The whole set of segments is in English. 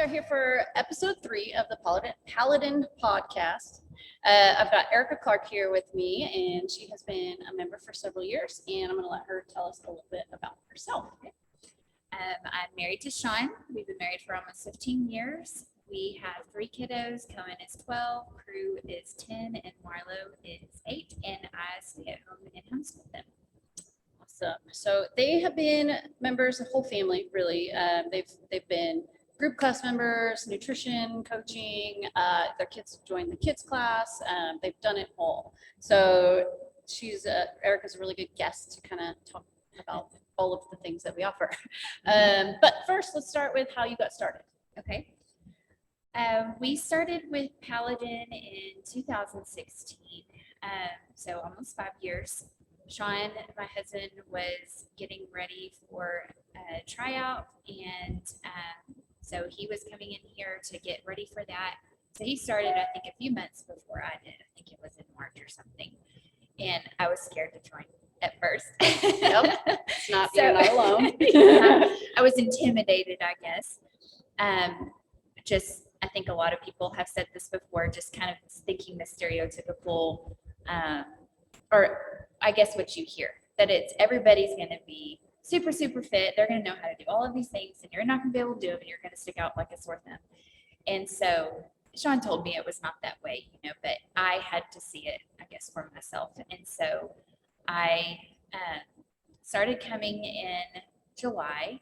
are here for episode 3 of the Paladin podcast. I've got Erica Clark here with me, and she has been a member for several years, and I'm going to let her tell us a little bit about herself. I'm married to Sean. We've been married for almost 15 years. We have 3 kiddos. Cohen is 12, Crew is 10, and Marlo is 8, and I stay at home and homeschool them. Awesome. So they have been members, the whole family, really. They've been group class members, nutrition, coaching. Their kids joined the kids class. They've done it all. So Erica's a really good guest to kind of talk about all of the things that we offer. But first, let's start with how you got started. Okay. We started with Paladin in 2016, so almost 5 years. Sean, my husband, was getting ready for a tryout, and so he was coming in here to get ready for that. So he started, I think, a few months before I did. I think it was in March or something, and I was scared to join at first. Yep. You're not alone. Yeah, I was intimidated, I guess. I think a lot of people have said this before, just kind of thinking the stereotypical, or I guess what you hear, that it's everybody's going to be super, super fit. They're going to know how to do all of these things, and you're not going to be able to do them, and you're going to stick out like a sore thumb. And so Sean told me it was not that way, but I had to see it, I guess, for myself. And so I started coming in July.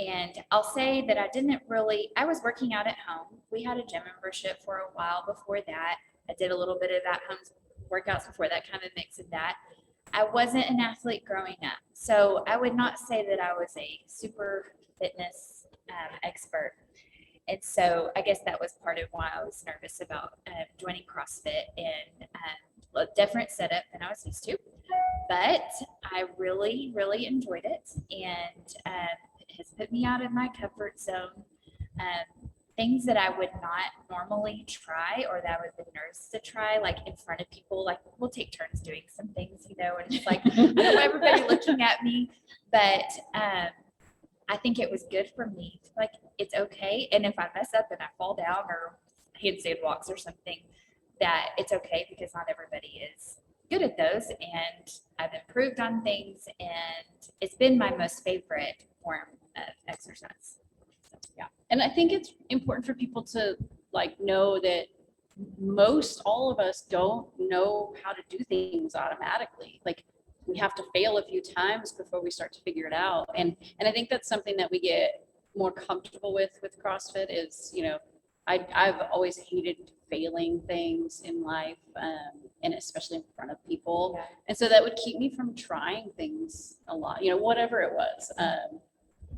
And I'll say that I was working out at home. We had a gym membership for a while before that. I did a little bit of at-home workouts before that, kind of mix of that. I wasn't an athlete growing up, so I would not say that I was a super fitness expert. And so I guess that was part of why I was nervous about joining CrossFit, and a different setup than I was used to. But I really, really enjoyed it, and has put me out of my comfort zone. Things that I would not normally try, or that I would be nervous to try, like in front of people. Like, we'll take turns doing some things, and it's like, I don't want everybody looking at me, but I think it was good for me. Like, it's okay, and if I mess up and I fall down or handstand walks or something, that it's okay, because not everybody is good at those, and I've improved on things, and it's been my most favorite form of exercise. So, yeah. And I think it's important for people to know that all of us don't know how to do things automatically. Like, we have to fail a few times before we start to figure it out. And I think that's something that we get more comfortable with CrossFit is, I've always hated failing things in life, and especially in front of people. Yeah. And so that would keep me from trying things a lot, whatever it was.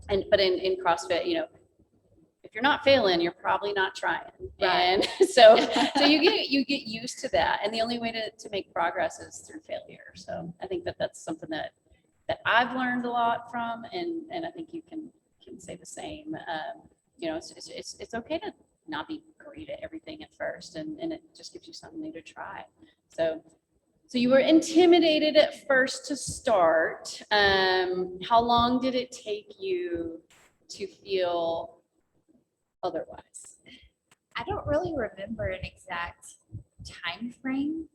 But in CrossFit, if you're not failing, you're probably not trying. Right. And so you get used to that. And the only way to make progress is through failure. So I think that's something that I've learned a lot from, and I think you can say the same. It's okay to not be great at everything at first, and it just gives you something new to try. So you were intimidated at first to start. How long did it take you to feel otherwise? I don't really remember an exact time frame,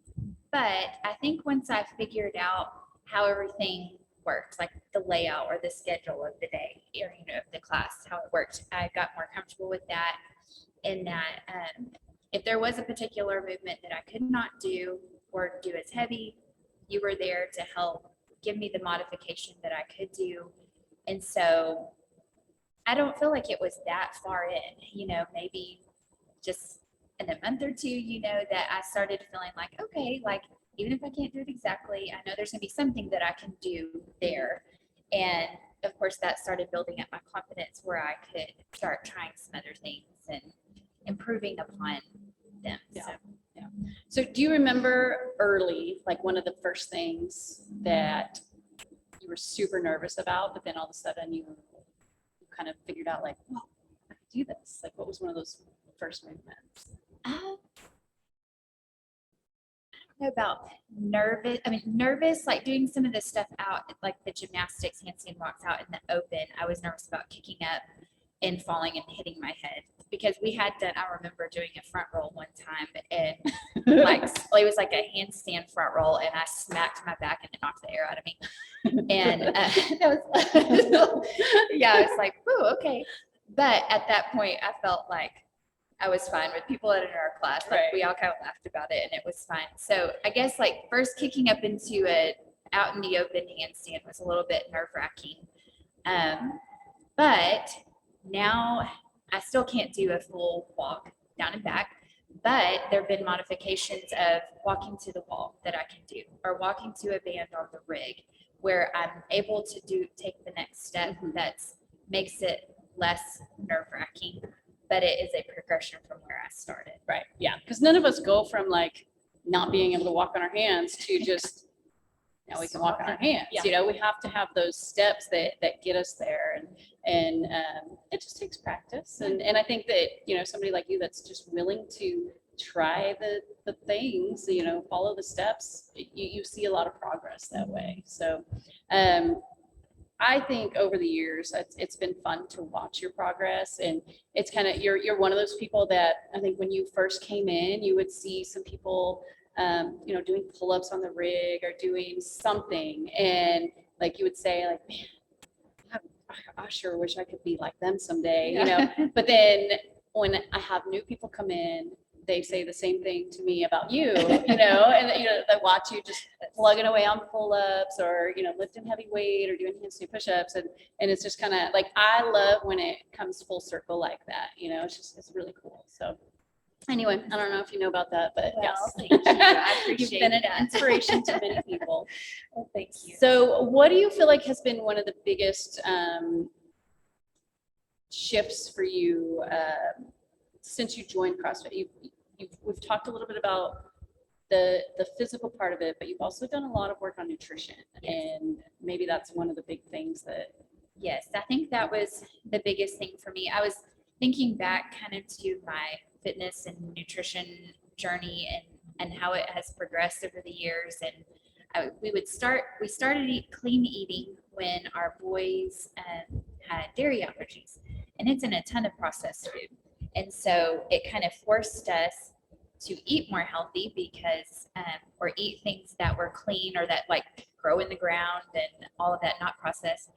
but I think once I figured out how everything worked, like the layout or the schedule of the day, or of the class, how it worked, I got more comfortable with that. In that, if there was a particular movement that I could not do or do as heavy, you were there to help give me the modification that I could do. And so I don't feel like it was that far in, maybe just in a month or two, that I started feeling like, okay, like, even if I can't do it exactly, I know there's gonna be something that I can do there. And of course that started building up my confidence, where I could start trying some other things and improving upon them. Yeah. So do you remember early, like one of the first things that you were super nervous about, but then all of a sudden you kind of figured out, like, oh, I could do this? Like, what was one of those first movements? I don't know about nervous. I mean, nervous, like doing some of this stuff out, like the gymnastics, handstand walks out in the open. I was nervous about kicking up and falling and hitting my head because we had done, I remember doing a front roll one time and like it was like a handstand front roll and I smacked my back and it knocked the air out of me. And that was, yeah, I was like, "Ooh, okay." But at that point, I felt like I was fine with people that are in our class. Like we all kind of laughed about it and it was fine. So I guess like first kicking up into it out in the open handstand was a little bit nerve wracking. But now I still can't do a full walk down and back, but there have been modifications of walking to the wall that I can do, or walking to a band on the rig where I'm able to take the next step that makes it less nerve wracking, but it is a progression from where I started. Right. Yeah. Because none of us go from like not being able to walk on our hands to just now we can walk on our hands. Yeah. You know, we have to have those steps that get us there, and it just takes practice. And I think that, you know, somebody like you that's just willing to try the things, you know, follow the steps, you see a lot of progress that way. So I think over the years it's been fun to watch your progress, and it's kind of you're one of those people that I think when you first came in, you would see some people you know, doing pull-ups on the rig or doing something, and like you would say like, man, I sure wish I could be like them someday, you know. But then when I have new people come in, they say the same thing to me about you, you know, and you know, they watch you just plugging away on pull-ups or, you know, lifting heavy weight or doing handstand push-ups, and it's just kind of like, I love when it comes full circle like that, you know. It's really cool. So anyway, I don't know if you know about that, but yes. Thank you. I appreciate You've been an that. inspiration to many people. Well, thank you. So what do you feel like has been one of the biggest shifts for you since you joined CrossFit? We've talked a little bit about the physical part of it, but you've also done a lot of work on nutrition. Yes. And maybe that's one of the big things that. Yes, I think that was the biggest thing for me. I was thinking back kind of to my fitness and nutrition journey and how it has progressed over the years. And we started clean eating when our boys had dairy allergies, and it's in a ton of processed food. And so it kind of forced us to eat more healthy because, or eat things that were clean or that like grow in the ground and all of that, not processed,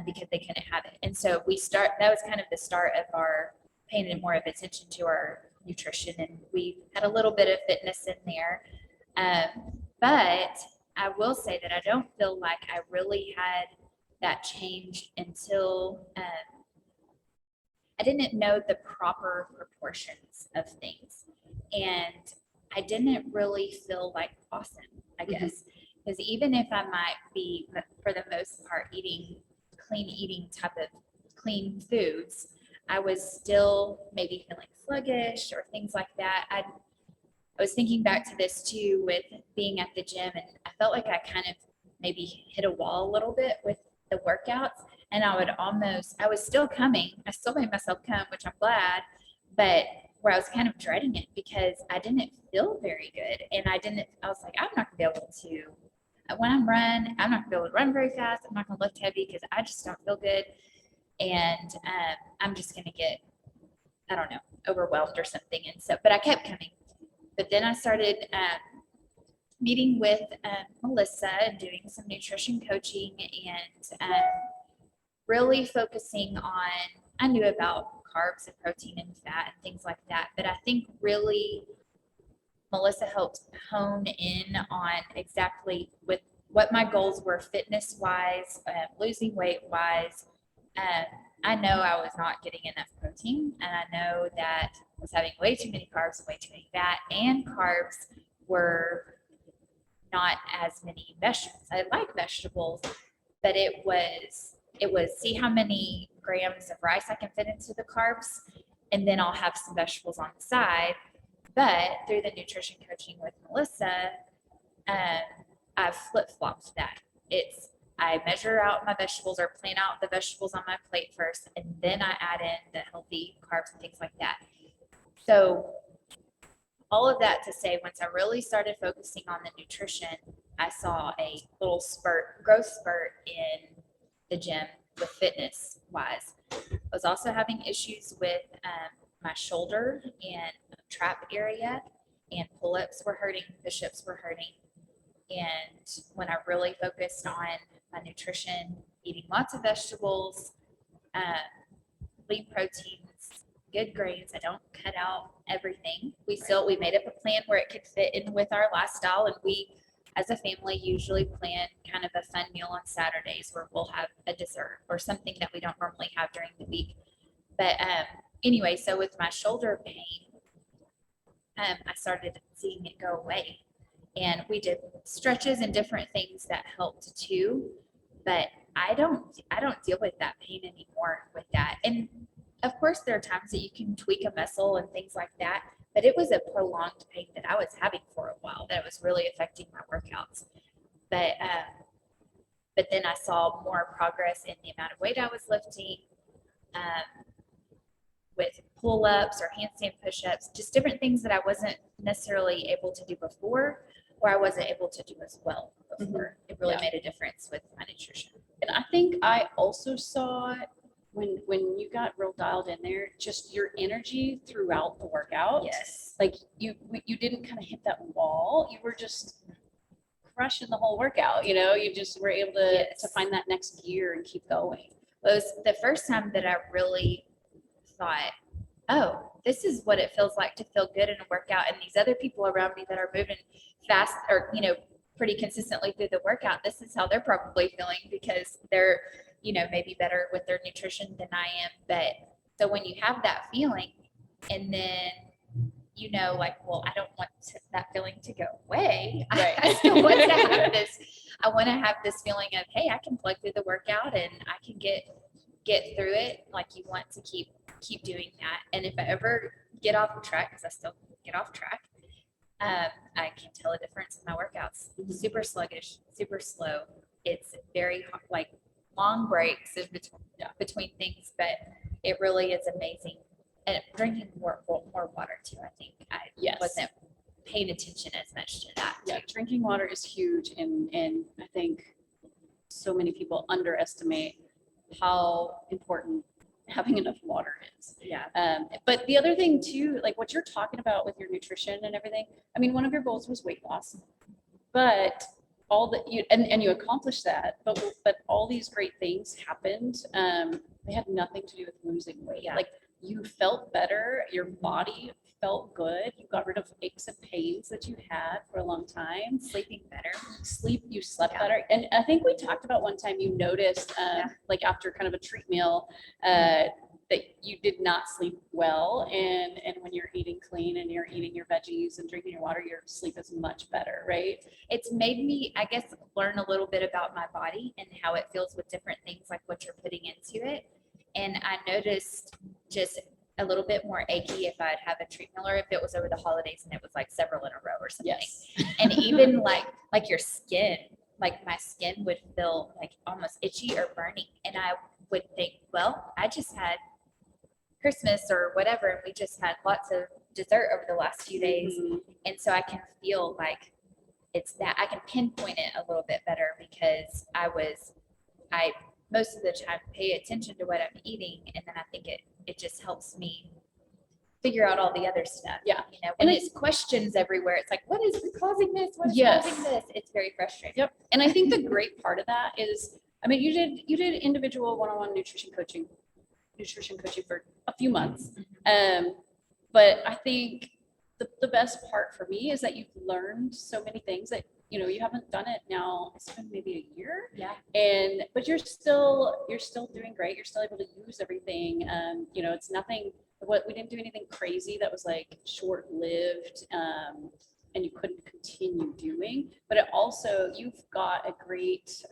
because they couldn't have it. And so that was kind of the start of our paying more of attention to our nutrition, and we had a little bit of fitness in there. But I will say that I don't feel like I really had that change until I didn't know the proper proportions of things. And I didn't really feel like awesome, I guess. Because even if I might be, for the most part, eating type of clean foods, I was still maybe feeling sluggish or things like that. I was thinking back to this too with being at the gym, and I felt like I kind of maybe hit a wall a little bit with the workouts, and I was still coming. I still made myself come, which I'm glad, but where I was kind of dreading it because I didn't feel very good. And I was like, I'm not gonna be able to, when I'm not gonna be able to run very fast. I'm not gonna lift heavy because I just don't feel good. And I'm just gonna get, I don't know, overwhelmed or something. And so, but I kept coming. But then I started meeting with Melissa and doing some nutrition coaching and really focusing on, I knew about carbs and protein and fat and things like that, but I think really Melissa helped hone in on exactly with what my goals were fitness wise, losing weight wise. I know I was not getting enough protein, and I know that I was having way too many carbs and way too many fat, and carbs were not as many vegetables. I like vegetables, but it was see how many grams of rice I can fit into the carbs, and then I'll have some vegetables on the side. But through the nutrition coaching with Melissa, I've flip-flopped that. I measure out my vegetables or plan out the vegetables on my plate first, and then I add in the healthy carbs and things like that. So all of that to say, once I really started focusing on the nutrition, I saw a little growth spurt in the gym with fitness wise. I was also having issues with my shoulder and trap area, and pull-ups were hurting, push-ups were hurting. And when I really focused on my nutrition, eating lots of vegetables, lean proteins, good grains, I don't cut out everything. We made up a plan where it could fit in with our lifestyle, and we as a family usually plan kind of a fun meal on Saturdays where we'll have a dessert or something that we don't normally have during the week. But anyway, so with my shoulder pain, I started seeing it go away. And we did stretches and different things that helped too. But I don't deal with that pain anymore with that. And of course, there are times that you can tweak a muscle and things like that. But it was a prolonged pain that I was having for a while that was really affecting my workouts. But then I saw more progress in the amount of weight I was lifting, with pull-ups or handstand push-ups, just different things that I wasn't necessarily able to do before, or I wasn't able to do as well before. It really made a difference with my nutrition. And I think I also saw when you got real dialed in there, just your energy throughout the workout. Yes. Like you didn't kind of hit that wall. You were just crushing the whole workout. You just were able to find that next gear and keep going. It was the first time that I really thought, oh, this is what it feels like to feel good in a workout. And these other people around me that are moving fast or, pretty consistently through the workout, this is how they're probably feeling because they're, maybe better with their nutrition than I am. But so when you have that feeling and then, well, I don't want that feeling to go away. Right. I still want to have this. I want to have this feeling of, hey, I can plug through the workout and I can get through it. Like you want to keep doing that. And if I ever get off track, because I still get off track, I can tell a difference in my workouts. Super sluggish, super slow. It's very like long breaks in between things, but it really is amazing. And drinking more water too. I think I wasn't paying attention as much to that. Yeah, drinking water is huge, and I think so many people underestimate how important having enough water is. Yeah. But the other thing too, like what you're talking about with your nutrition and everything, I mean, one of your goals was weight loss, but all that you accomplished that, but all these great things happened. They had nothing to do with losing weight. Yeah. Like you felt better, your body felt good, you got rid of aches and pains that you had for a long time. Sleeping better. You slept better. And I think we talked about one time you noticed like after kind of a treat meal that you did not sleep well, and when you're eating clean and you're eating your veggies and drinking your water, your sleep is much better, right? It's made me, I guess, learn a little bit about my body and how it feels with different things, like what you're putting into it. And I noticed just a little bit more achy if I'd have a treat meal or if it was over the holidays and it was like several in a row or something. Yes. And even like your skin, like my skin would feel like almost itchy or burning. And I would think, well, I just had Christmas or whatever, and we just had lots of dessert over the last few days. Mm-hmm. And so I can feel like it's that I can pinpoint it a little bit better because I most of the time pay attention to what I'm eating, and then I think it just helps me figure out all the other stuff. Yeah. When it's questions everywhere, it's like, what is causing this? What is causing this? It's very frustrating. Yep. And I think the great part of that is, I mean, you did individual one-on-one nutrition coaching for a few months. But I think the best part for me is that you've learned so many things that, you haven't done it now. It's been maybe a year. Yeah. But you're still doing great. You're still able to use everything. It's nothing, we didn't do anything crazy that was like short-lived, and you couldn't continue doing, but it also, you've got a great,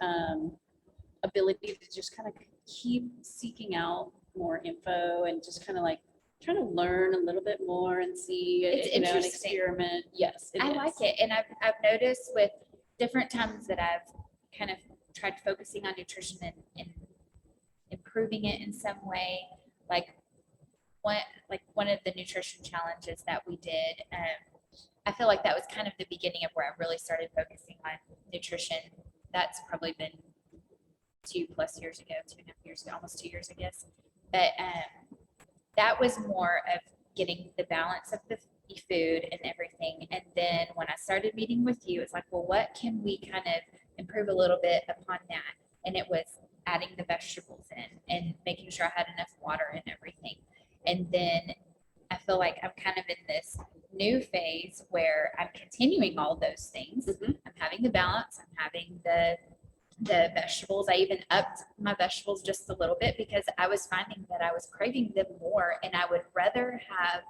ability to just kind of keep seeking out more info and just kind of like trying to learn a little bit more and see, It's and interesting. experiment. Yes, I like it. And I've noticed with different times that I've kind of tried focusing on nutrition and improving it in some way, like one of the nutrition challenges that we did, I feel like that was kind of the beginning of where I really started focusing on nutrition. That's probably been 2+ years ago, 2.5 years ago, almost 2 years, I guess. But that was more of getting the balance of the food and everything. And then when I started meeting with you, it's like, well, what can we kind of improve a little bit upon that? And it was adding the vegetables in and making sure I had enough water and everything. And then I feel like I'm kind of in this new phase where I'm continuing all those things. Mhm. I'm having the balance. I'm having the vegetables. I even upped my vegetables just a little bit because I was finding that I was craving them more, and I would rather have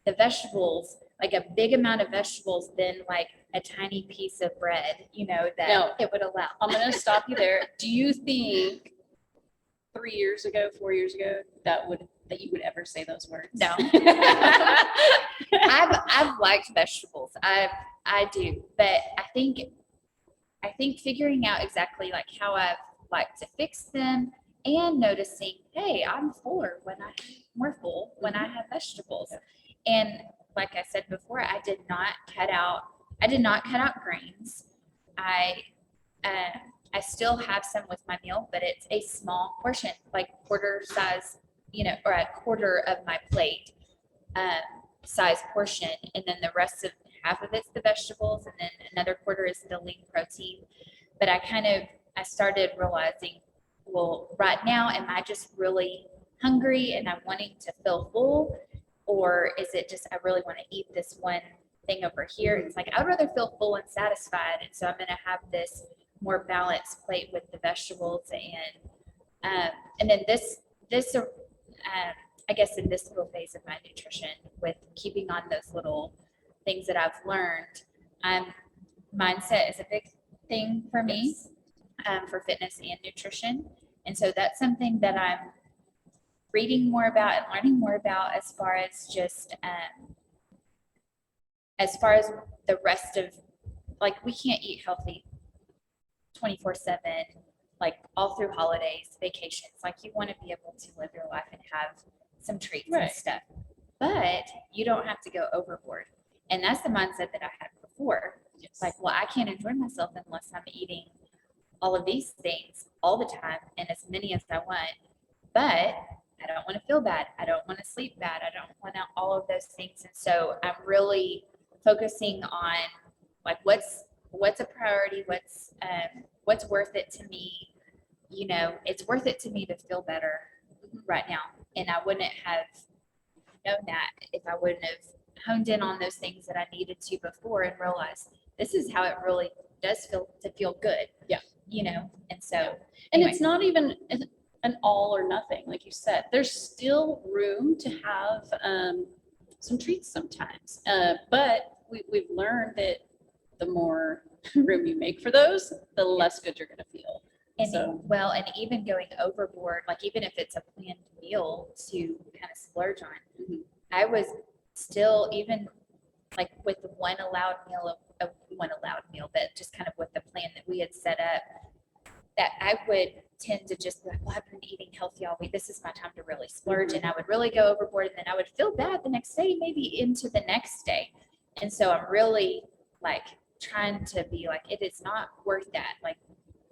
the vegetables, like a big amount of vegetables, than like a tiny piece of bread, that No. it would allow. I'm going to stop you there. Do you think 3 years ago, 4 years ago, that you would ever say those words? No. I've liked vegetables. I do, but I think figuring out exactly like how I've liked to fix them and noticing, hey, I'm fuller when I more full when I have vegetables. And like I said before, I did not cut out grains. I still have some with my meal, but it's a small portion, like quarter size, or a quarter of my plate size portion. And then the rest of half of it's the vegetables, and then another quarter is the lean protein. But I started realizing, well, right now, am I just really hungry and I'm wanting to feel full? Or is it just, I really want to eat this one thing over here? It's like, I'd rather feel full and satisfied. And so I'm going to have this more balanced plate with the vegetables. And then this, I guess in this little phase of my nutrition, with keeping on those little things that I've learned, mindset is a big thing for me, for fitness and nutrition. And so that's something that I'm reading more about and learning more about, as far as just as far as the rest of, like, we can't eat healthy 24/7, like all through holidays, vacations. Like, you want to be able to live your life and have some treats and stuff, but you don't have to go overboard. And that's the mindset that I had before. It's like, well, I can't enjoy myself unless I'm eating all of these things all the time and as many as I want. But I don't want to feel bad. I don't want to sleep bad. I don't want all of those things. And so I'm really focusing on, like, what's a priority, what's worth it to me. It's worth it to me to feel better right now. And I wouldn't have known that if I wouldn't have honed in on those things that I needed to before, and realized this is how it really does feel good. Yeah. And so, and it's not even an all or nothing. Like you said, there's still room to have some treats sometimes. But we've learned that the more room you make for those, the less good you're going to feel. And and even going overboard, like even if it's a planned meal to kind of splurge on, I was still, even like with the one allowed meal, but just kind of with the plan that we had set up, that I would tend to just be like, well, I've been eating healthy all week. This is my time to really splurge. And I would really go overboard, and then I would feel bad the next day, maybe into the next day. And so I'm really like trying to be like, it is not worth that. Like,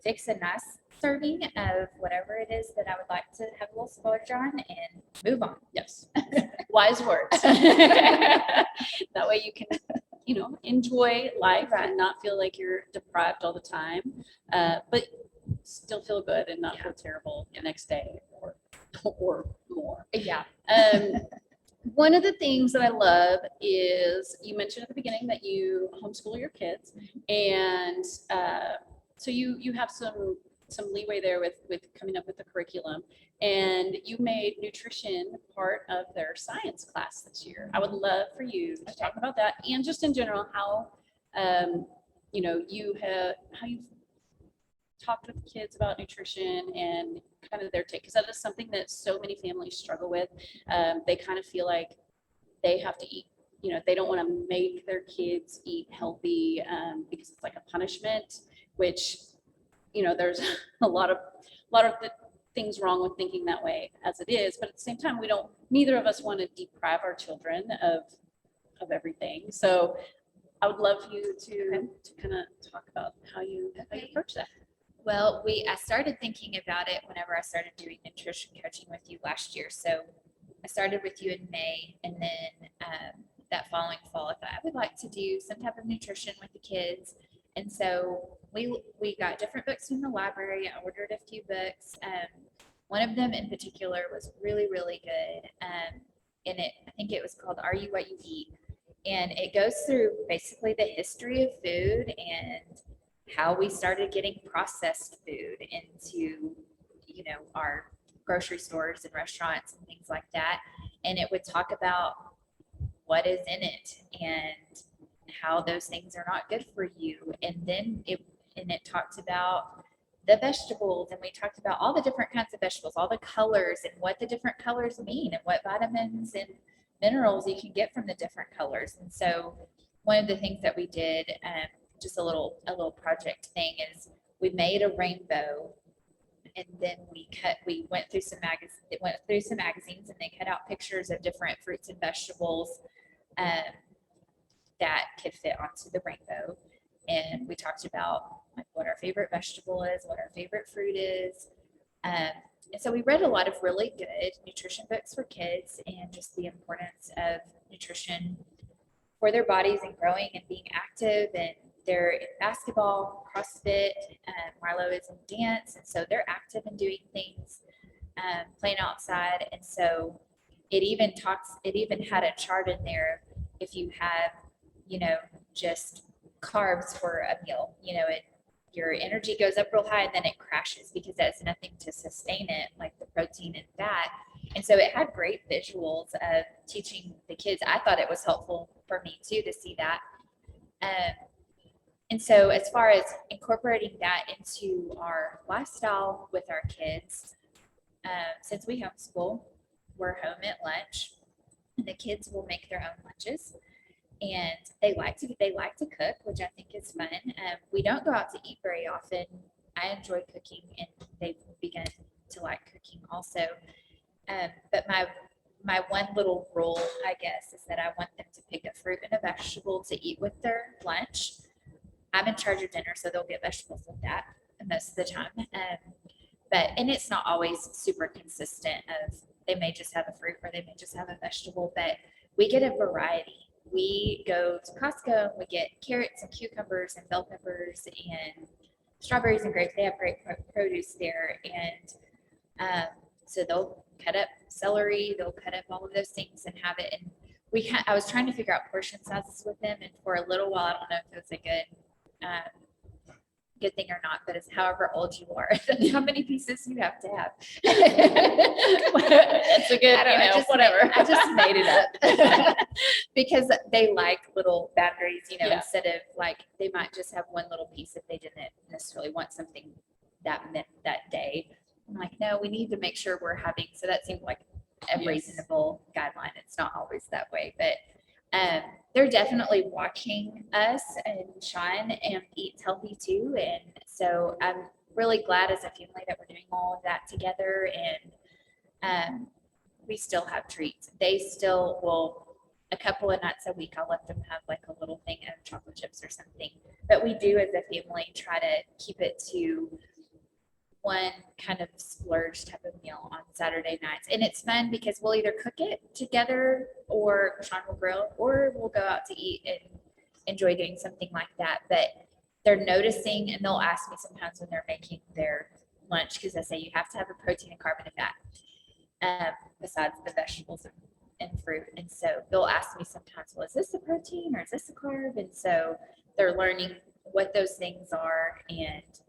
fix a nice serving of whatever it is that I would like to have a little splurge on, and move on. Yes. Wise words. That way you can, enjoy life and not feel like you're deprived all the time, but still feel good and not feel terrible the next day or more. Yeah. One of the things that I love is, you mentioned at the beginning that you homeschool your kids, and so you have some leeway there with coming up with the curriculum, and you made nutrition part of their science class this year. I would love for you to talk about that, and just in general how you've talked with kids about nutrition and kind of their take, because that is something that so many families struggle with. They kind of feel like they have to eat, they don't want to make their kids eat healthy because it's like a punishment, which, there's a lot of the things wrong with thinking that way as it is. But at the same time, neither of us want to deprive our children of everything. So I would love you to kind of talk about how you approach that. Well, I started thinking about it whenever I started doing nutrition coaching with you last year. So I started with you in May, and then that following fall, I thought I would like to do some type of nutrition with the kids. And so we got different books from the library. I ordered a few books. One of them in particular was really, really good. I think it was called Are You What You Eat? And it goes through basically the history of food and how we started getting processed food into, our grocery stores and restaurants and things like that. And it would talk about what is in it and how those things are not good for you. And then it talked about the vegetables, and we talked about all the different kinds of vegetables, all the colors and what the different colors mean and what vitamins and minerals you can get from the different colors. And so one of the things that we did, just a little project thing, is we made a rainbow, and then we went through some magazines, and they cut out pictures of different fruits and vegetables that could fit onto the rainbow. And we talked about like what our favorite vegetable is, what our favorite fruit is. And so we read a lot of really good nutrition books for kids, and just the importance of nutrition for their bodies and growing and being active. And they're in basketball, CrossFit, Marlo is in dance. And so they're active and doing things, playing outside. And so it even had a chart in there. If you have, just carbs for a meal, your energy goes up real high and then it crashes because there's nothing to sustain it, like the protein and fat. And so it had great visuals of teaching the kids. I thought it was helpful for me too to see that. And so as far as incorporating that into our lifestyle with our kids, since we homeschool, we're home at lunch, and the kids will make their own lunches. And they like to cook, which I think is fun. We don't go out to eat very often. I enjoy cooking, and they've begun to like cooking also. But my one little rule, I guess, is that I want them to pick a fruit and a vegetable to eat with their lunch. I'm in charge of dinner, so they'll get vegetables with that most of the time. And it's not always super consistent. They may just have a fruit or they may just have a vegetable, but we get a variety. We go to Costco and we get carrots and cucumbers and bell peppers and strawberries and grapes. They have great produce there. And so they'll cut up celery, they'll cut up all of those things and have it. And I was trying to figure out portion sizes with them. And for a little while, I don't know if it was a good thing or not, but it's however old you are, how many pieces you have to have. It's a good, whatever. I just made it up because they like little boundaries, instead of like, they might just have one little piece if they didn't necessarily want something that day. I'm like, no, we need to make sure we're having, so that seemed like a reasonable guideline. It's not always that way, but they're definitely watching us and Sean and eats healthy too. And so I'm really glad as a family that we're doing all of that together. And we still have treats. They still will, a couple of nights a week, I'll let them have like a little thing of chocolate chips or something. But we do as a family try to keep it to one kind of splurge type of meal on Saturday nights. And it's fun because we'll either cook it together, or Sean will grill, or we'll go out to eat and enjoy doing something like that. But they're noticing, and they'll ask me sometimes when they're making their lunch, because I say you have to have a protein, a carb, and a fat, besides the vegetables and fruit. And so they'll ask me sometimes, well, is this a protein or is this a carb? And so they're learning what those things are. And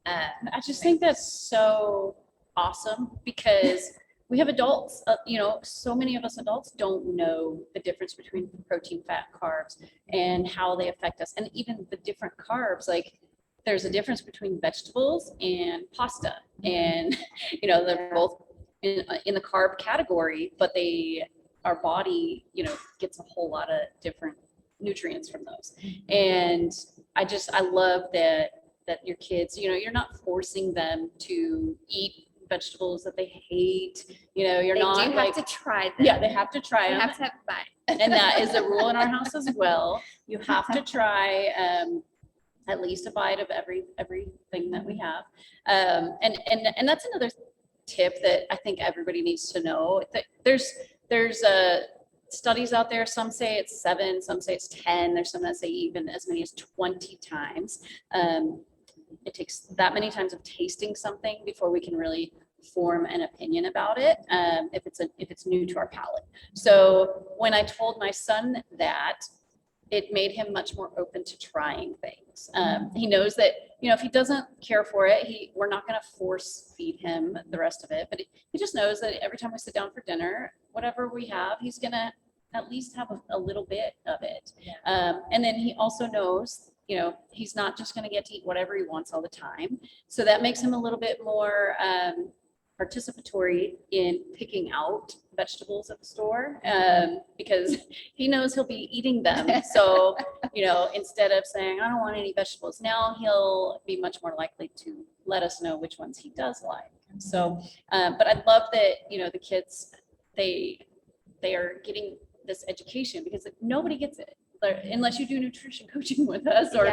I just think that's so awesome, because we have adults, so many of us adults don't know the difference between protein, fat, carbs, and how they affect us. And even the different carbs, like there's a difference between vegetables and pasta, and they're both in the carb category, but our body, gets a whole lot of different nutrients from those. And I love that your kids, you're not forcing them to eat vegetables that they hate. You're not do like have to try them. Yeah, they have to try them. They have to have fun. And that is a rule in our house as well. You have to try at least a bite of everything that we have. And that's another tip that I think everybody needs to know. That there's studies out there. Some say it's 7, some say it's 10. There's some that say even as many as 20 times. It takes that many times of tasting something before we can really form an opinion about it, if it's new to our palate. So when I told my son that, it made him much more open to trying things. He knows that, if he doesn't care for it, we're not going to force feed him the rest of it, but he just knows that every time we sit down for dinner, whatever we have, he's going to at least have a little bit of it. Yeah. And then he also knows, he's not just going to get to eat whatever he wants all the time. So that makes him a little bit more participatory in picking out vegetables at the store, because he knows he'll be eating them. So, instead of saying, I don't want any vegetables, now he'll be much more likely to let us know which ones he does like. So, but I love that, the kids, they are getting this education, because nobody gets it unless you do nutrition coaching with us, or,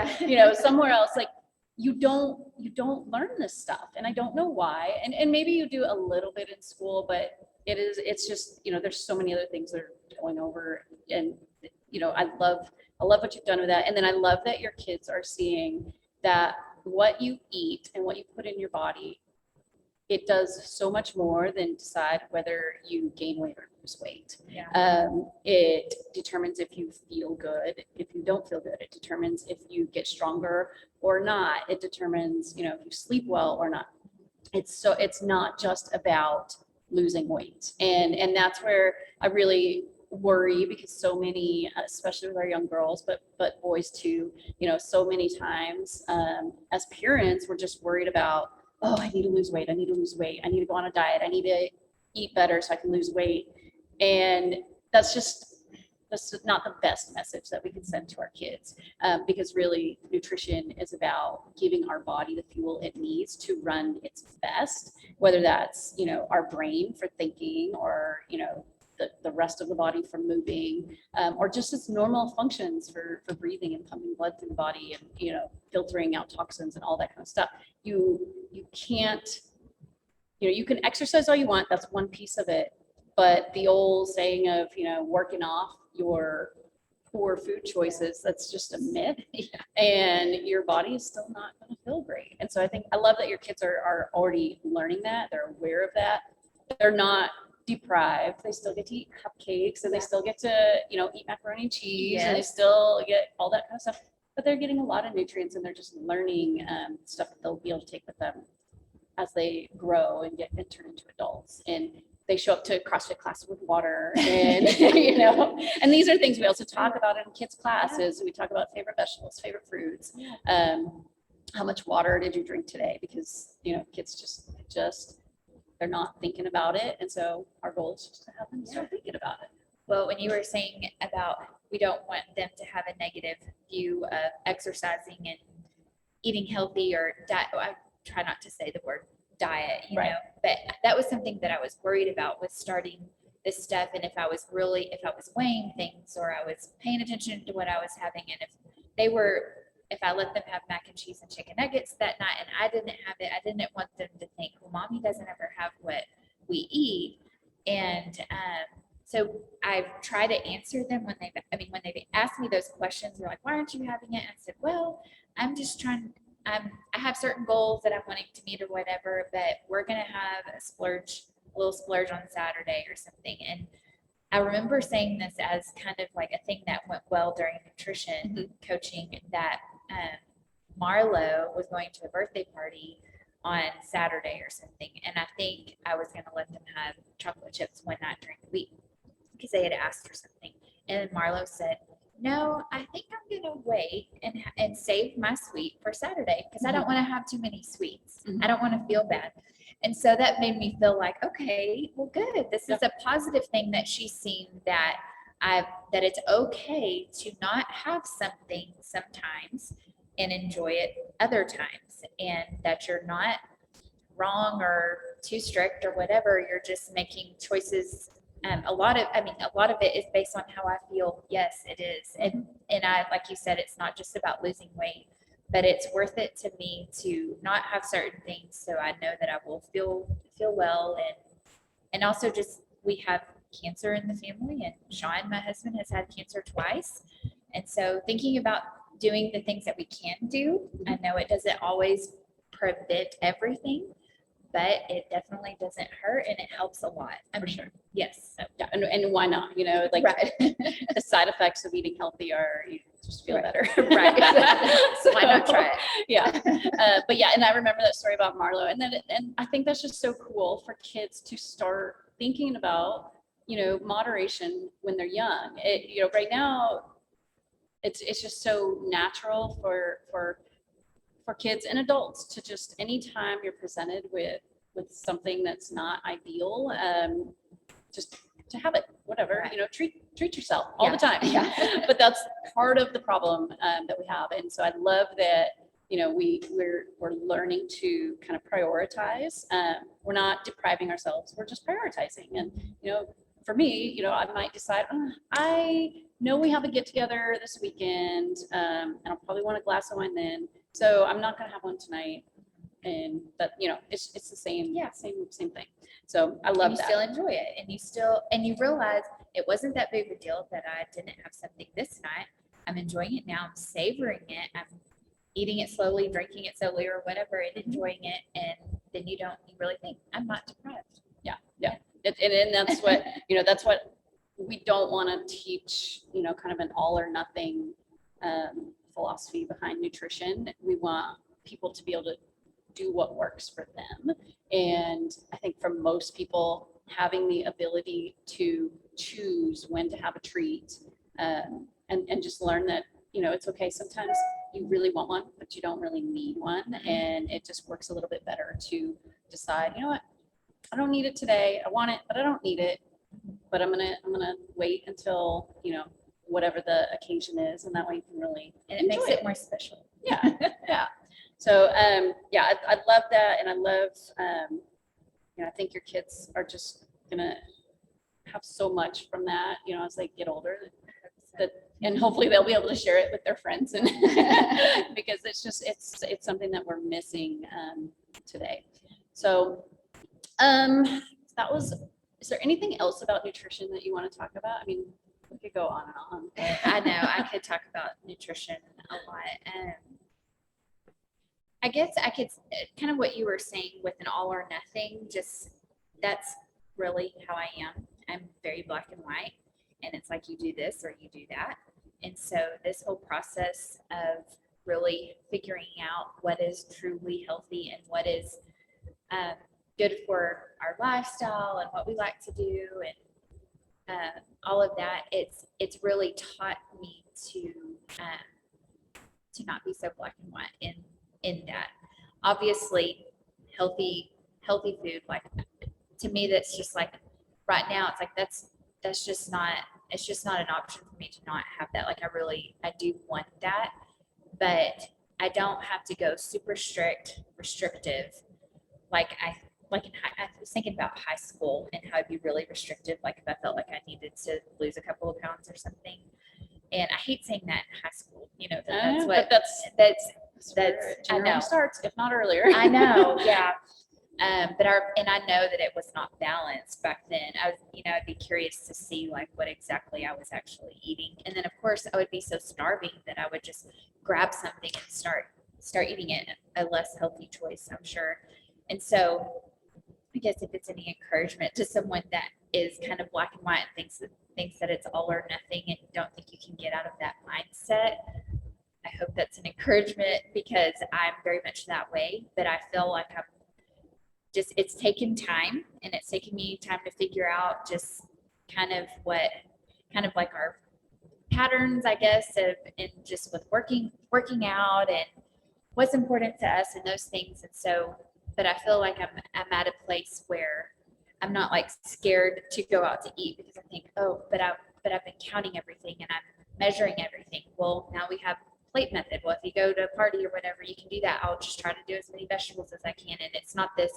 somewhere else. Like, you don't learn this stuff, and I don't know why. And maybe you do a little bit in school, but it's just, there's so many other things that are going over. And, I love what you've done with that. And then I love that your kids are seeing that what you eat and what you put in your body, it does so much more than decide whether you gain weight or lose weight. Yeah. It determines if you feel good. If you don't feel good, it determines if you get stronger or not. It determines, if you sleep well or not. It's not just about losing weight. And that's where I really worry, because so many, especially with our young girls, but boys too, so many times, as parents, we're just worried about, oh, I need to lose weight. I need to go on a diet. I need to eat better so I can lose weight. And that's not the best message that we can send to our kids, because really nutrition is about giving our body the fuel it needs to run its best, whether that's, our brain for thinking, or, the rest of the body for moving, or just its normal functions for breathing and pumping blood through the body, and, filtering out toxins and all that kind of stuff. You can't, you can exercise all you want. That's one piece of it. But the old saying of, working off your poor food choices, that's just a myth. And your body is still not going to feel great. And so I love that your kids are already learning that. They're aware of that. They're not deprived. They still get to eat cupcakes, and they still get to, eat macaroni and cheese, and they still get all that kind of stuff. But they're getting a lot of nutrients, and they're just learning stuff that they'll be able to take with them as they grow and turn into adults. And they show up to CrossFit class with water, and and these are things we also talk about in kids' classes. We talk about favorite vegetables, favorite fruits. How much water did you drink today? Because kids just they're not thinking about it, and so our goal is just to have them start thinking about it. Well, when you were saying about we don't want them to have a negative view of exercising and eating healthy or diet, I try not to say the word diet, Right. But that was something that I was worried about with starting this stuff. And if I was weighing things, or I was paying attention to what I was having, and if I let them have mac and cheese and chicken nuggets that night and I didn't have it, I didn't want them to think, well, mommy doesn't ever have what we eat. And so I've tried to answer them when they've asked me those questions. They're like, why aren't you having it? I said, well, I'm just trying. I have certain goals that I'm wanting to meet or whatever, but we're going to have a little splurge on Saturday or something. And I remember saying this as kind of like a thing that went well during nutrition coaching, that Marlo was going to a birthday party on Saturday or something. And I think I was going to let them have chocolate chips one night during the week because they had asked for something. And Marlo said, no, I think I'm going to wait and save my sweet for Saturday because I don't want to have too many sweets. I don't want to feel bad. And so that made me feel like, okay, well, good. This is a positive thing that she's seen, that it's okay to not have something sometimes and enjoy it other times, and that you're not wrong or too strict or whatever. You're just making choices. A lot of it is based on how I feel. Yes, it is. And I, like you said, it's not just about losing weight, but it's worth it to me to not have certain things so I know that I will feel well. And also just, we have cancer in the family, and Sean, my husband, has had cancer twice. And so thinking about doing the things that we can do, I know it doesn't always prevent everything, but it definitely doesn't hurt, and it helps a lot. For sure. Yes. So, Yeah, and why not? You know, like right. the side effects of eating healthy are you just feel better. Right. So why not try it? Yeah. But yeah, and I remember that story about Marlo, and I think that's just so cool for kids to start thinking about, you know, moderation when they're young. You know, right now, it's just so natural for kids and adults to just, anytime you're presented with something that's not ideal, just to have it, whatever, you know, treat yourself all the time. Yeah. But that's part of the problem that we have. And so I love that, you know, we're learning to kind of prioritize. We're not depriving ourselves, we're just prioritizing. And, you know, for me, you know, I might decide, I know we have a get together this weekend, and I'll probably want a glass of wine then, so I'm not gonna have one tonight. And but you know, it's the same, same thing. So I love you that. still enjoy it, and you realize it wasn't that big of a deal that I didn't have something this night. I'm enjoying it now. I'm savoring it. I'm eating it slowly, drinking it slowly, or whatever, and enjoying it. And then you really think, I'm not deprived. Yeah. And that's what, you know, that's what we don't want to teach, you know, kind of an all or nothing philosophy behind nutrition. We want people to be able to do what works for them. And I think for most people, having the ability to choose when to have a treat, and just learn that, you know, it's okay. Sometimes you really want one, but you don't really need one. And it just works a little bit better to decide, you know what, I don't need it today. I want it, but I don't need it. But I'm gonna wait until, you know, whatever the occasion is, and that way you can really, and it makes it more special. Yeah. Yeah. So yeah, I love that, and I love, you know, I think your kids are just gonna have so much from that, you know, as they get older. That, and hopefully they'll be able to share it with their friends, and because it's just it's something that we're missing today. So that was. Is there anything else about nutrition that you want to talk about? I mean, we could go on and on. I know I could talk about nutrition a lot. I guess I could kind of what you were saying with an all or nothing. Just that's really how I am. I'm very black and white, and it's like you do this or you do that. And so this whole process of really figuring out what is truly healthy and what is good for our lifestyle and what we like to do, and all of that, it's really taught me to not be so black and white in that. Obviously, healthy food, like to me, that's just like right now, it's like that's just not, it's just not an option for me to not have that. Like I do want that, but I don't have to go super restrictive. I was thinking about high school and how I'd be really restrictive, like if I felt like I needed to lose a couple of pounds or something. And I hate saying that in high school, you know, that's I know starts, if not earlier. I know, yeah. But I know that it was not balanced back then. I'd be curious to see like what exactly I was actually eating. And then of course I would be so starving that I would just grab something and start eating it, a less healthy choice, I'm sure. And so I guess if it's any encouragement to someone that is kind of black and white and thinks that it's all or nothing and don't think you can get out of that mindset, I hope that's an encouragement, because I'm very much that way. But I feel like it's taken time, and it's taken me time to figure out just kind of like our patterns, I guess, and just with working out and what's important to us and those things. And so, but I feel like I'm at a place where I'm not like scared to go out to eat, because I think, oh, but I've been counting everything and I'm measuring everything. Well, now we have plate method. Well, if you go to a party or whatever, you can do that. I'll just try to do as many vegetables as I can. And it's not this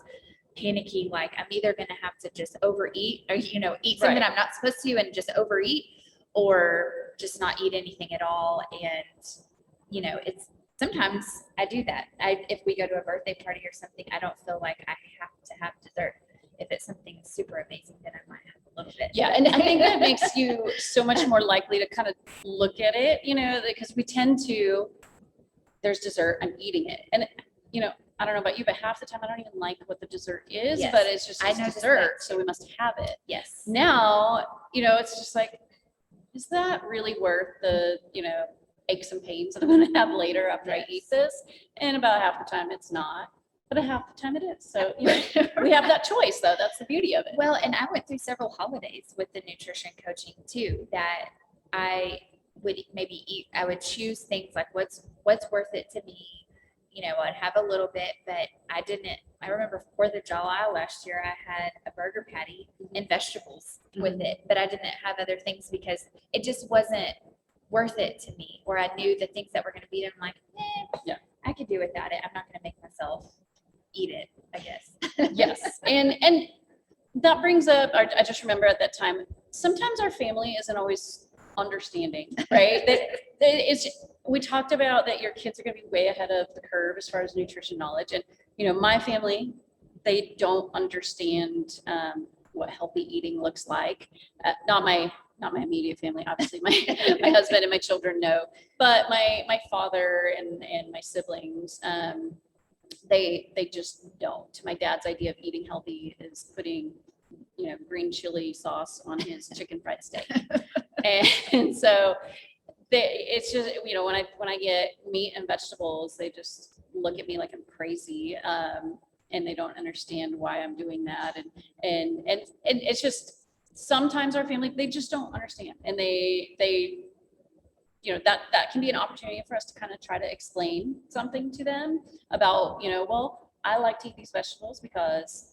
panicky, like I'm either going to have to just overeat or, you know, eat something I'm not supposed to and just overeat, or just not eat anything at all. And, you know, it's sometimes I do that. If we go to a birthday party or something, I don't feel like I have to have dessert. If it's something super amazing, then I might have a little bit. Yeah, and I think that makes you so much more likely to kind of look at it, because we tend to, there's dessert, I'm eating it. And, I don't know about you, but half the time I don't even like what the dessert is, Yes. but it's just I it's noticed dessert, that so we must have it. Yes. Now, it's just like, is that really worth the, aches and pains that I'm going to have later after I eat this? And about half the time it's not, but half the time it is. So, we have that choice though. That's the beauty of it. Well, and I went through several holidays with the nutrition coaching too, that I would maybe eat, I would choose things like what's worth it to me. I'd have a little bit, but I remember 4th of July last year, I had a burger patty and vegetables with it, but I didn't have other things because it just wasn't worth it to me. Or I knew the things that were going to be, I'm like, Yeah. I could do without it. I'm not going to make myself eat it, I guess. Yes. And that brings up, I just remember at that time, sometimes our family isn't always understanding, right? We talked about that your kids are going to be way ahead of the curve as far as nutrition knowledge. And, my family, they don't understand what healthy eating looks like. Not my immediate family, obviously. My husband and my children know, but my father and my siblings, they just don't. My dad's idea of eating healthy is putting, green chili sauce on his chicken fried steak. And so it's just, when I get meat and vegetables, they just look at me like I'm crazy. And they don't understand why I'm doing that. And it's just, sometimes our family, they just don't understand. And they that can be an opportunity for us to kind of try to explain something to them about, well, I like to eat these vegetables because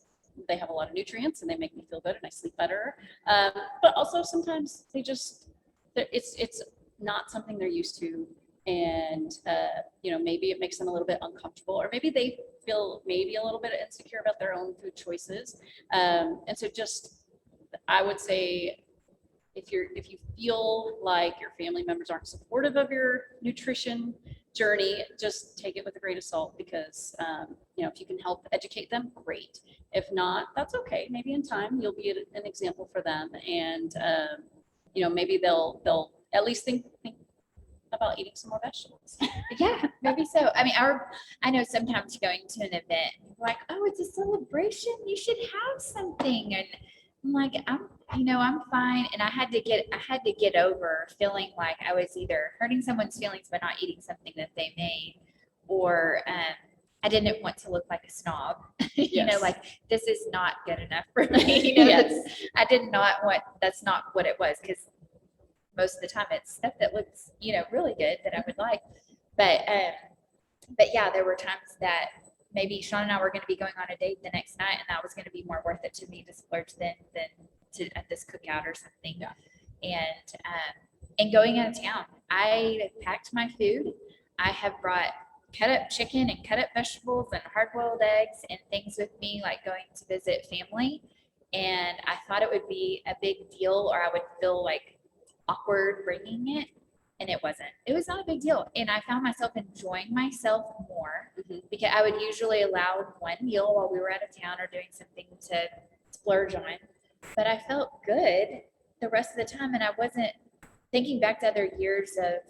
they have a lot of nutrients and they make me feel good and I sleep better. But also sometimes it's not something they're used to. And, maybe it makes them a little bit uncomfortable, or maybe they feel maybe a little bit insecure about their own food choices. And so I would say, if you feel like your family members aren't supportive of your nutrition journey, just take it with a grain of salt, because, if you can help educate them, great. If not, that's okay. Maybe in time you'll be an example for them. And, maybe they'll at least think about eating some more vegetables. Yeah, maybe so. I mean, I know sometimes going to an event, like, oh, it's a celebration, you should have something. And I'm like, I'm fine. And I had to get over feeling like I was either hurting someone's feelings by not eating something that they made, or I didn't want to look like a snob. Yes. Like, this is not good enough for me. Yes. That's not what it was, because most of the time it's stuff that looks, really good that I would like. But yeah, there were times that maybe Sean and I were going to be going on a date the next night, and that was going to be more worth it to me to splurge than to at this cookout or something. Yeah. And going out of town, I packed my food. I have brought cut up chicken and cut up vegetables and hard-boiled eggs and things with me, like going to visit family. And I thought it would be a big deal, or I would feel like awkward bringing it, and it wasn't. It was not a big deal, and I found myself enjoying myself more, because I would usually allow one meal while we were out of town or doing something to splurge on, but I felt good the rest of the time. And I wasn't thinking back to other years of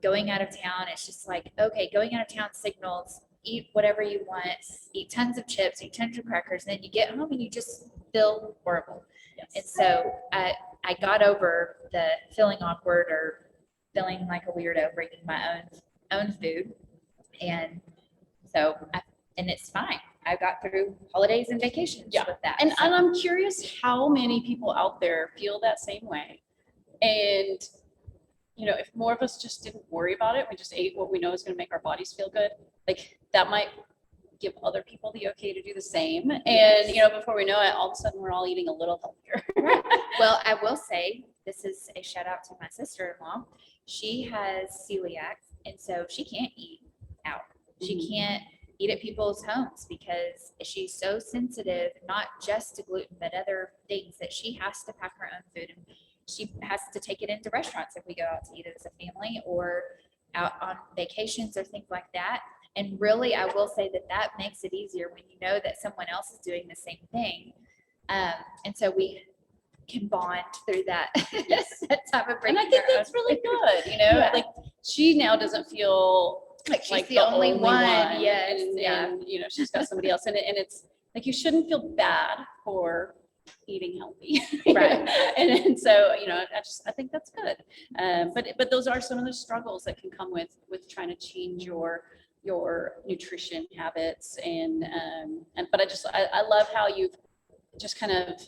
going out of town. It's just like, okay, going out of town signals, eat whatever you want, eat tons of chips, eat tons of crackers, and then you get home and you just feel horrible. Yes. And so I got over the feeling awkward or feeling like a weirdo bringing my own food. And so, and it's fine. I got through holidays and vacations with that. And I'm curious how many people out there feel that same way. And, if more of us just didn't worry about it, we just ate what we know is going to make our bodies feel good, like that might give other people the okay to do the same. And, before we know it, all of a sudden we're all eating a little healthier. Well, I will say, this is a shout out to my sister-in-law. She has celiac, and so she can't eat out. She can't eat at people's homes because she's so sensitive, not just to gluten, but other things, that she has to pack her own food, and she has to take it into restaurants if we go out to eat as a family, or out on vacations or things like that. And really, I will say that makes it easier when you know that someone else is doing the same thing. And so we can bond through that, that time of break. And I think that's really good, Yeah. like she now doesn't feel like she's the only one. Yes. and she's got somebody else in it, and it's like, you shouldn't feel bad for eating healthy. Right. and so, I think that's good. But those are some of the struggles that can come with trying to change your nutrition habits. But I love how you've just kind of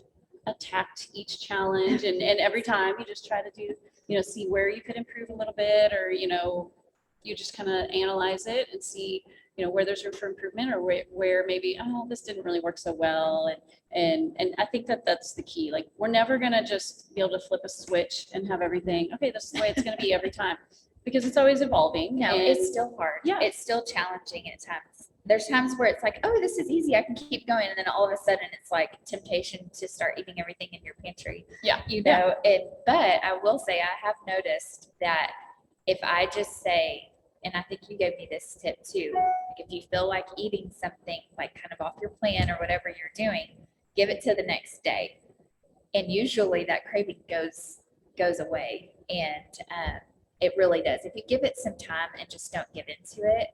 attacked each challenge, and every time you just try to do, see where you could improve a little bit, or, you just kind of analyze it and see, where there's room for improvement, or where maybe, oh, this didn't really work so well. And I think that's the key. Like, we're never going to just be able to flip a switch and have everything, okay, this is the way it's going to be every time, because it's always evolving. No, it's still hard. Yeah. It's still challenging at times. There's times where it's like, oh, this is easy, I can keep going. And then all of a sudden it's like temptation to start eating everything in your pantry. Yeah. But I will say, I have noticed that if I just say, and I think you gave me this tip too, like if you feel like eating something like kind of off your plan or whatever you're doing, give it to the next day. And usually that craving goes away. And it really does. If you give it some time and just don't give into it,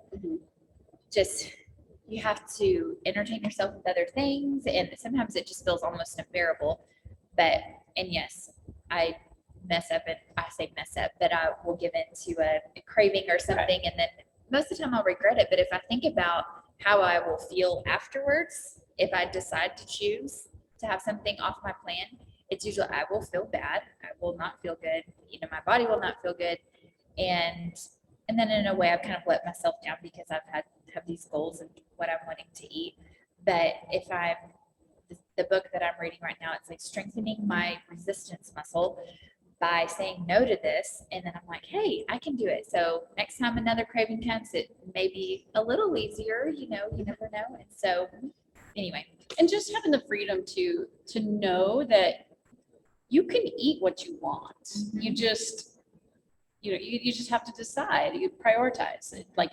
you have to entertain yourself with other things. And sometimes it just feels almost unbearable. And yes, I mess up, and I say mess up, but I will give into a craving or something. Right. And then most of the time I'll regret it. But if I think about how I will feel afterwards, if I decide to choose to have something off my plan, it's usually I will feel bad. I will not feel good. My body will not feel good. And then in a way I've kind of let myself down because I've have these goals and what I'm wanting to eat. But if the book that I'm reading right now, it's like strengthening my resistance muscle by saying no to this. And then I'm like, hey, I can do it. So next time another craving comes, it may be a little easier, you never know. And so anyway. And just having the freedom to know that you can eat what you want. Mm-hmm. You just have to decide, you prioritize it. Like,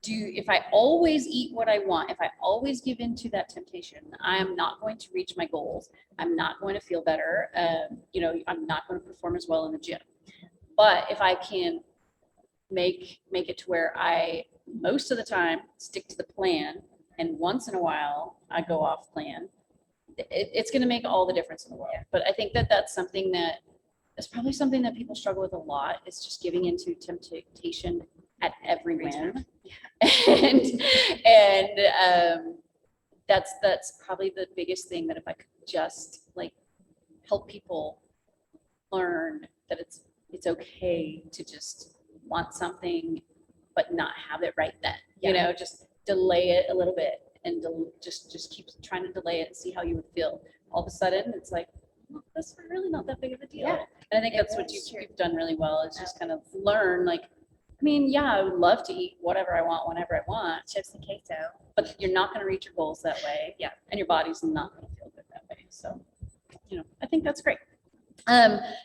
if I always eat what I want, if I always give in to that temptation, I am not going to reach my goals. I'm not going to feel better. I'm not going to perform as well in the gym. But if I can make it to where I, most of the time, stick to the plan, and once in a while I go off plan, it's going to make all the difference in the world. But I think that's something that's probably something that people struggle with a lot, is just giving into temptation at every whim. And that's probably the biggest thing, that if I could just help people learn that it's okay to just want something but not have it right then. Yeah. Just delay it a little bit, and just keep trying to delay it and see how you would feel. All of a sudden it's like, well, that's really not that big of a deal. Yeah. And I think that's what you've done really well, is just kind of learn, I would love to eat whatever I want, whenever I want, chips and queso, but you're not going to reach your goals that way. Yeah. And your body's not going to feel good that way. So, I think that's great.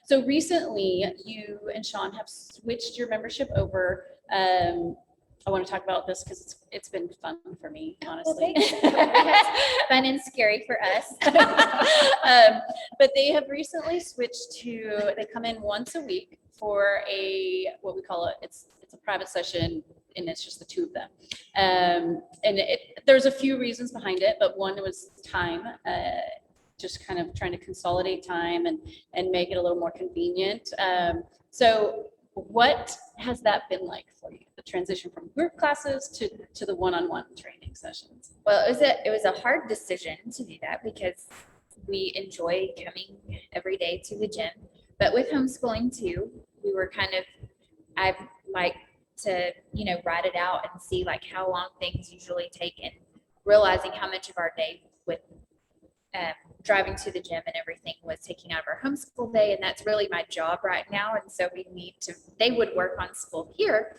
So recently you and Sean have switched your membership over. I want to talk about this because it's been fun for me, honestly. Well, fun and scary for us. But they have recently switched to, they come in once a week for what we call it's a private session, and it's just the two of them. And there's a few reasons behind it, but one was time, just kind of trying to consolidate time and make it a little more convenient. So what has that been like for you, the transition from group classes to the one-on-one training sessions? Well, it was a hard decision to do that, because we enjoy coming every day to the gym. But with homeschooling too, we were I like to, write it out and see how long things usually take, and realizing how much of our day with driving to the gym and everything was taking out of our homeschool day. And that's really my job right now. And so they would work on school here.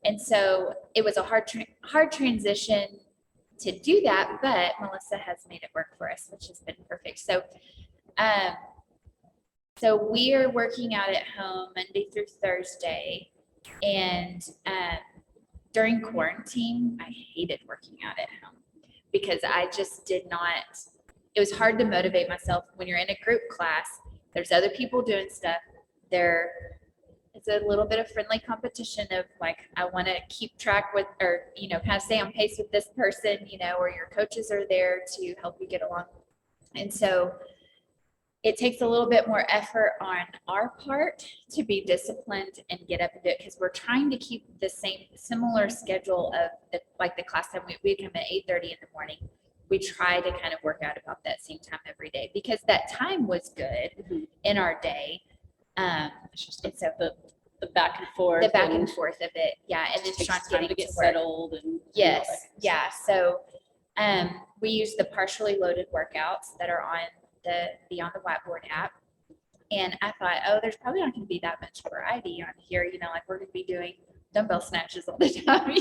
And so it was a hard transition to do that, but Melissa has made it work for us, which has been perfect. So we are working out at home Monday through Thursday, And during quarantine, I hated working out at home because I just did not, it was hard to motivate myself when you're in a group class. There's other people doing stuff. It's a little bit of friendly competition of like, I want to keep track with, or, kind of stay on pace with this person, or your coaches are there to help you get along. And so it takes a little bit more effort on our part to be disciplined and get up and do it, because we're trying to keep the similar schedule of the class time. We come at 8:30 in the morning. We try to kind of work out about that same time every day, because that time was good in our day. It's just and so the back and forth. The back and forth of it. Yeah. And then Sean's getting to get work. settled. And yes. Yeah. So we use the partially loaded workouts that are on the Beyond the Whiteboard app. And I thought, oh, there's probably not going to be that much variety on here. Like we're going to be doing dumbbell snatches all the time,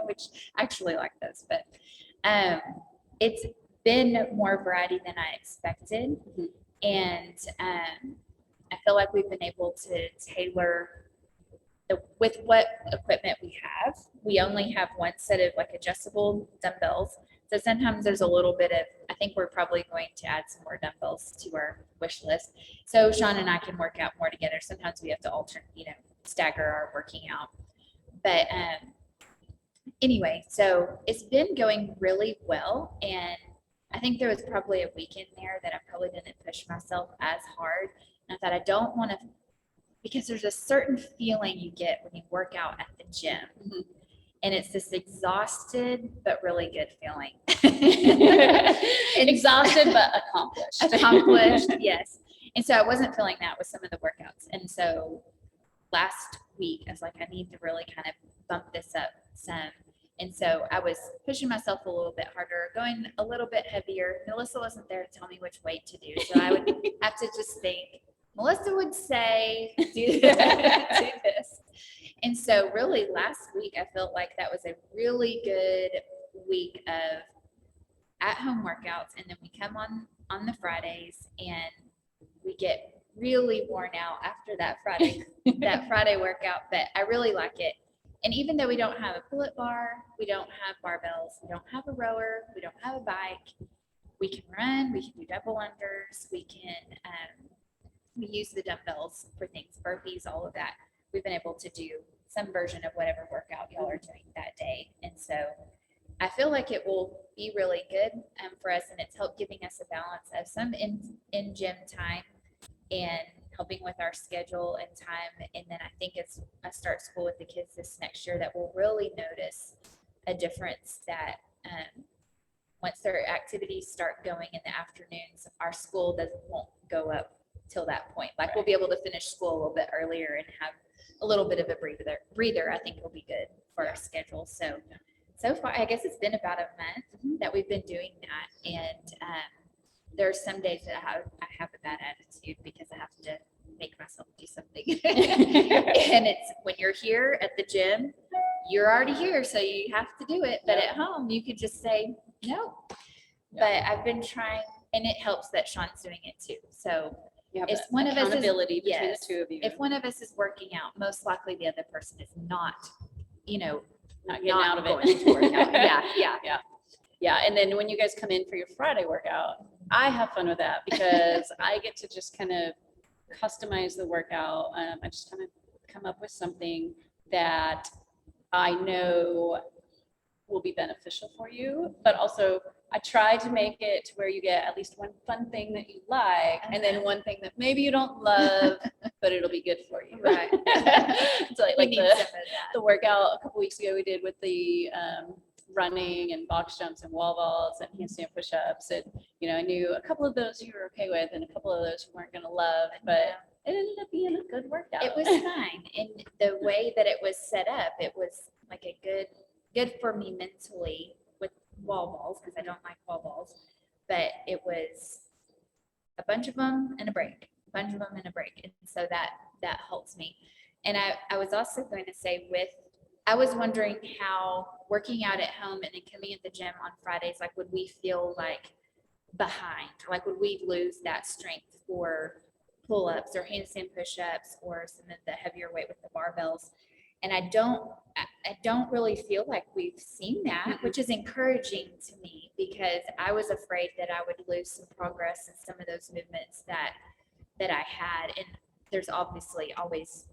which I actually like those. But it's been more variety than I expected. And I feel like we've been able to tailor with what equipment we have. We only have one set of like adjustable dumbbells. So sometimes there's a little bit of, I think we're probably going to add some more dumbbells to our wish list. So Sean and I can work out more together. Sometimes we have to stagger our working out. But anyway, so it's been going really well. And I think there was probably a week in there that I probably didn't push myself as hard. And I thought, I don't want to, because there's a certain feeling you get when you work out at the gym. And it's this exhausted but really good feeling. Exhausted but accomplished. Accomplished, yes. And so I wasn't feeling that with some of the workouts. And so last week I was like, I need to really kind of bump this up some. And so I was pushing myself a little bit harder, going a little bit heavier. Melissa wasn't there to tell me which weight to do. So I would have to just think, Melissa would say, do this. And so really last week, I felt like that was a really good week of at-home workouts. And then we come on the Fridays and we get really worn out after that Friday workout. But I really like it. And even though we don't have a pull-up bar, we don't have barbells, we don't have a rower, we don't have a bike, we can run, we can do double unders, we use the dumbbells for things, burpees, all of that. We've been able to do some version of whatever workout y'all are doing that day. And so I feel like it will be really good for us, and it's helped giving us a balance of some in gym time and helping with our schedule and time. And then I think as I start school with the kids this next year, that we'll really notice a difference that once their activities start going in the afternoons, our school won't go up till that point. Like we'll be able to finish school a little bit earlier and have a little bit of a breather. I think will be good for our schedule. So far, I guess it's been about a month that we've been doing that. And there's some days that I have a bad attitude because I have to make myself do something. And it's when you're here at the gym, you're already here, so you have to do it. But at home, you could just say no. But I've been trying, and it helps that Sean's doing it too. So if one of us is accountability between the two of you. If one of us is working out, most likely the other person is not getting out of going it. to work out. Yeah. And then when you guys come in for your Friday workout, I have fun with that because I get to just kind of customize the workout. I just kind of come up with something that I know will be beneficial for you, but also I try to make it to where you get at least one fun thing that you like, and then one thing that maybe you don't love, but it'll be good for you. Right. So like the workout a couple weeks ago we did with the running and box jumps and wall balls and handstand push-ups, and I knew a couple of those you were okay with and a couple of those you weren't going to love, but it ended up being a good workout. It was fine. And the way that it was set up, it was like a good for me mentally with wall balls, because I don't like wall balls, but it was a bunch of them and a break, And so that helps me. And I was also going to say I was wondering how working out at home and then coming at the gym on Fridays, like would we feel like behind? Like would we lose that strength for pull-ups or handstand push-ups or some of the heavier weight with the barbells? And I don't really feel like we've seen that, which is encouraging to me because I was afraid that I would lose some progress in some of those movements that I had. And there's obviously always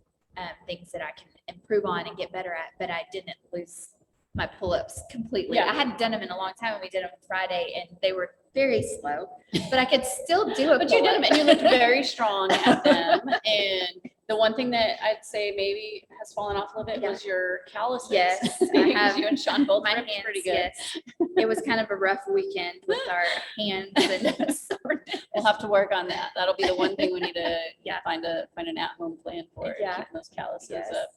things that I can improve on and get better at, but I didn't lose my pull-ups completely. Yeah. I hadn't done them in a long time, and we did them Friday, and they were very slow, but I could still do it. But you did them, and you looked very strong at them. And the one thing that I'd say maybe has fallen off a little bit was your calluses. Yes, I have. You and Sean both My ripped hands, pretty good. yes. It was kind of a rough weekend with our hands and soreness. We'll have to work on that. That'll be the one thing we need to find an at-home plan for, keeping those calluses up.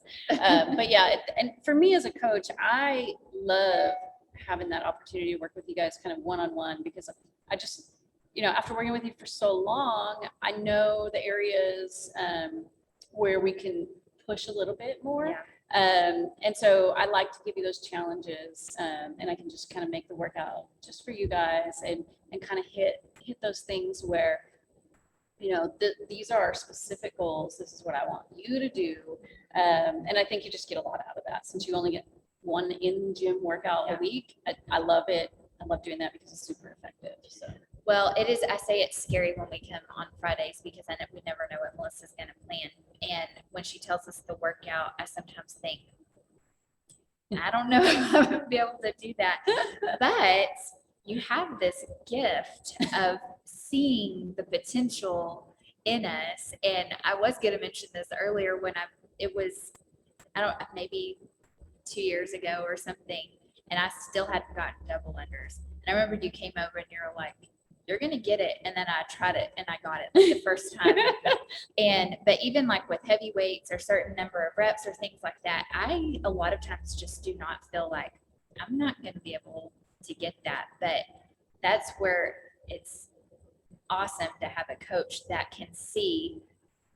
But and for me as a coach, I love having that opportunity to work with you guys kind of one-on-one, because I just, after working with you for so long, I know the areas where we can push a little bit more. And so I like to give you those challenges, and I can just kind of make the workout just for you guys and kind of hit those things where, these are our specific goals. This is what I want you to do. And I think you just get a lot out of that, since you only get one in-gym workout a week. I love it. I love doing that because it's super effective. So. Well, it is. I say it's scary when we come on Fridays because we never know what Melissa's going to plan. And when she tells us the workout, I sometimes think, I don't know if I would be able to do that. But you have this gift of seeing the potential in us. And I was going to mention this earlier when maybe 2 years ago or something, and I still hadn't gotten double unders. And I remember you came over and you were like, you're going to get it. And then I tried it and I got it the first time. But even like with heavy weights or certain number of reps or things like that, I a lot of times just do not feel like I'm not going to be able to get that. But that's where it's awesome to have a coach that can see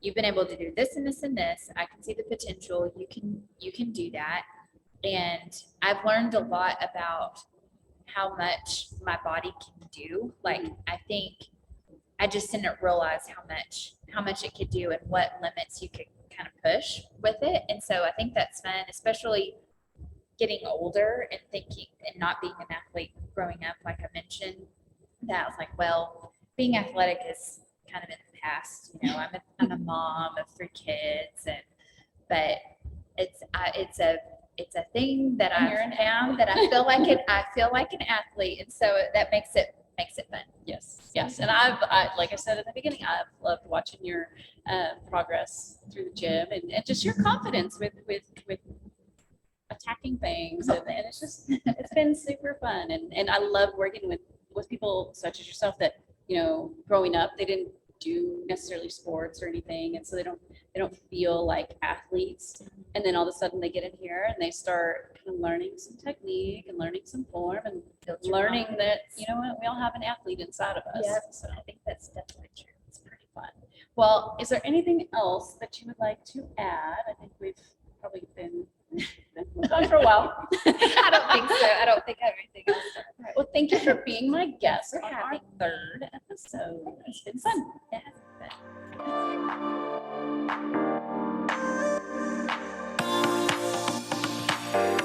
you've been able to do this and this and this. I can see the potential. You can do that. And I've learned a lot about how much my body can do. Like, I think I just didn't realize how much it could do and what limits you could kind of push with it. And so I think that's fun, especially getting older and thinking and not being an athlete growing up. Like I mentioned, that I was like, well, being athletic is kind of in the past. I'm a mom of 3 kids, but it's a thing that I've found that I feel like an athlete, and so that makes it fun. Yes. And like I said at the beginning, I've loved watching your progress through the gym and just your confidence with attacking things, and it's been super fun. And I love working with people such as yourself that, growing up, they didn't do necessarily sports or anything, and so they don't feel like athletes, and then all of a sudden they get in here and they start kind of learning some technique and learning some form and learning that, we all have an athlete inside of us. So I think that's definitely true. It's pretty fun. Well, is there anything else that you would like to add? I think we've probably been on for a while. I don't think so. I don't think I have anything else. All right. Well, thank you for being my guest For on our having 3rd episode. It's been fun. It has been.